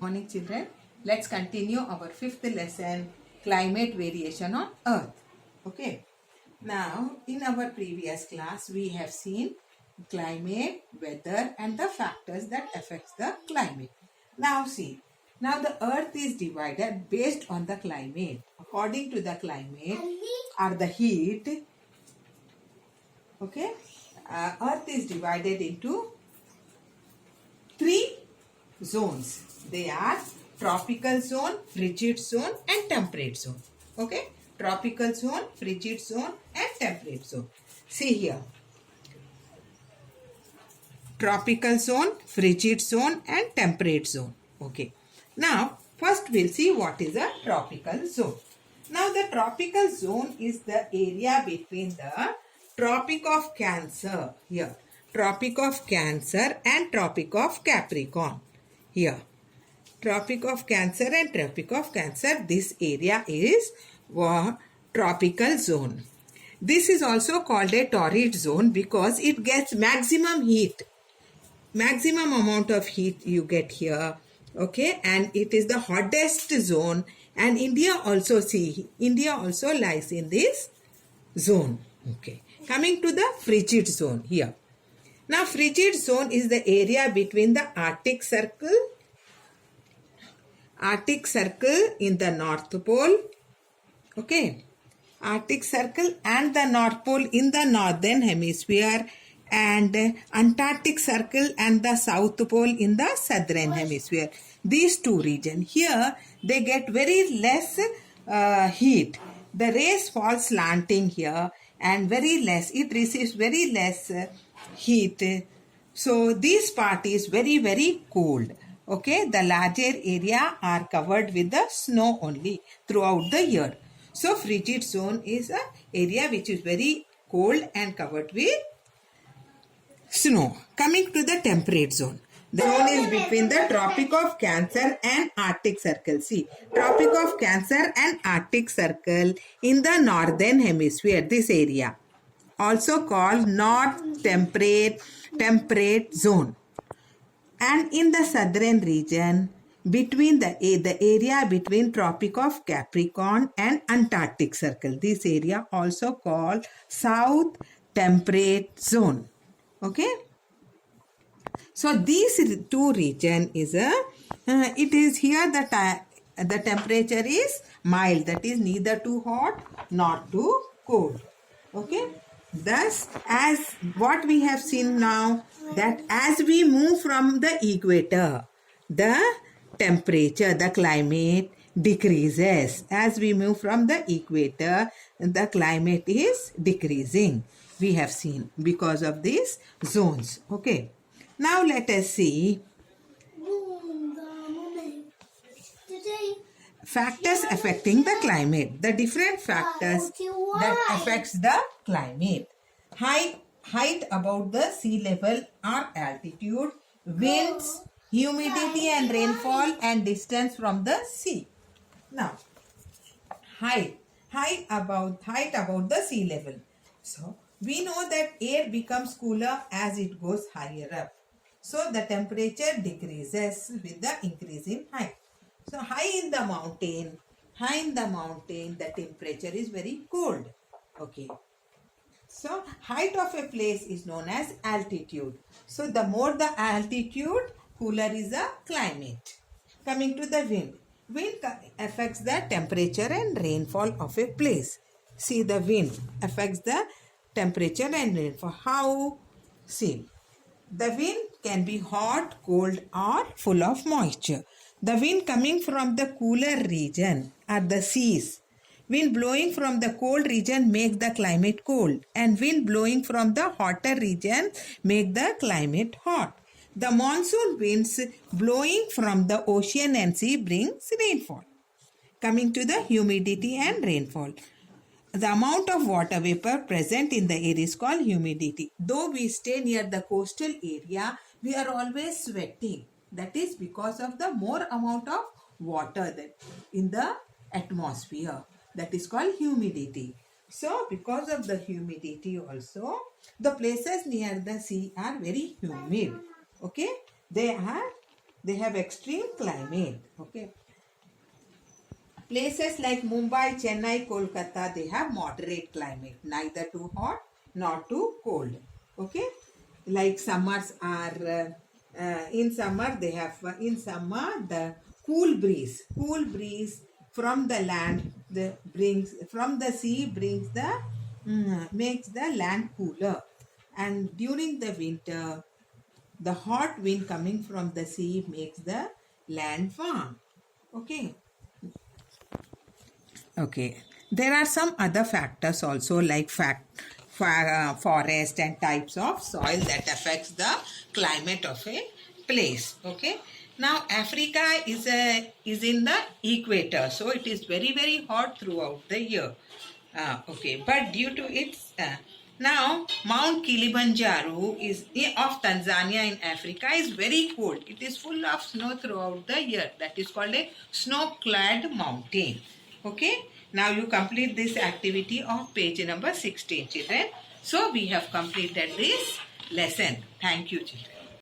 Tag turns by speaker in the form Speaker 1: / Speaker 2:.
Speaker 1: Morning children, let's continue our fifth lesson, climate variation on earth. Okay, now in our previous class we have seen climate, weather and the factors that affects the climate. Now see, now the earth is divided based on the climate. According to the climate or the heat, okay, earth is divided into three zones. They are tropical zone, frigid zone and temperate zone. Okay, tropical zone, frigid zone and temperate zone. See here, tropical zone, frigid zone and temperate zone. Okay, now first we'll see what is a tropical zone. Now the tropical zone is the area between the Tropic of Cancer here, Tropic of Cancer and Tropic of Capricorn here. Tropic of Cancer and Tropic of Cancer, this area is tropical zone. This is also called a torrid zone because it gets maximum heat. Maximum amount of heat you get here. Okay, and it is the hottest zone, and India also lies in this zone. Okay, coming to the frigid zone here. Now frigid zone is the area between the Arctic Circle in the North Pole, okay, Arctic Circle and the North Pole in the Northern Hemisphere, and Antarctic Circle and the South Pole in the Southern Hemisphere. These two regions here, they get very less heat. The rays fall slanting here and it receives very less heat. So this part is very, very cold. Okay, the larger area are covered with the snow only throughout the year. So frigid zone is an area which is very cold and covered with snow. Coming to the temperate zone. The zone is between the Tropic of Cancer and Arctic Circle. See, Tropic of Cancer and Arctic Circle in the Northern Hemisphere, this area. Also called North Temperate Zone. And in the southern region, between the area between Tropic of Capricorn and Antarctic Circle, this area also called South Temperate Zone. Okay. So these two region is it is here the temperature is mild, that is neither too hot nor too cold. Okay. Thus, as what we have seen now, that as we move from the equator, the temperature, the climate decreases. As we move from the equator, the climate is decreasing. We have seen because of these zones. Okay. Now let us see factors affecting the climate. The different factors that affects the climate. Height above the sea level or altitude, winds, humidity and rainfall, and distance from the sea. Now, height above the sea level. So, we know that air becomes cooler as it goes higher up. So, the temperature decreases with the increase in height. So, high in the mountain, the temperature is very cold. Okay. So, height of a place is known as altitude. So, the more the altitude, cooler is the climate. Coming to the wind. Wind affects the temperature and rainfall of a place. See, the wind affects the temperature and rainfall. How? See, the wind can be hot, cold or full of moisture. The wind coming from the cooler region are the seas. Wind blowing from the cold region make the climate cold, and wind blowing from the hotter region make the climate hot. The monsoon winds blowing from the ocean and sea brings rainfall. Coming to the humidity and rainfall. The amount of water vapor present in the air is called humidity. Though we stay near the coastal area, we are always sweating. That is because of the more amount of water that in the atmosphere. That is called humidity. So, because of the humidity also, the places near the sea are very humid. Okay, they are they have extreme climate. Okay. Places like Mumbai, Chennai, Kolkata, they have moderate climate, neither too hot nor too cold. Okay, like summers are in summer they have in summer the cool breeze from the land the brings from the sea brings the makes the land cooler, and during the winter the hot wind coming from the sea makes the land warm. Okay. Okay. There are some other factors also like forest and types of soil that affects the climate of a place. Okay. Now Africa is in the equator, so it is very hot throughout the year. Okay, but due to its now Mount Kilimanjaro is of Tanzania in Africa is very cold. It is full of snow throughout the year. That is called a snow-clad mountain. Okay. Now you complete this activity of page number 16, children. So we have completed this lesson. Thank you, children.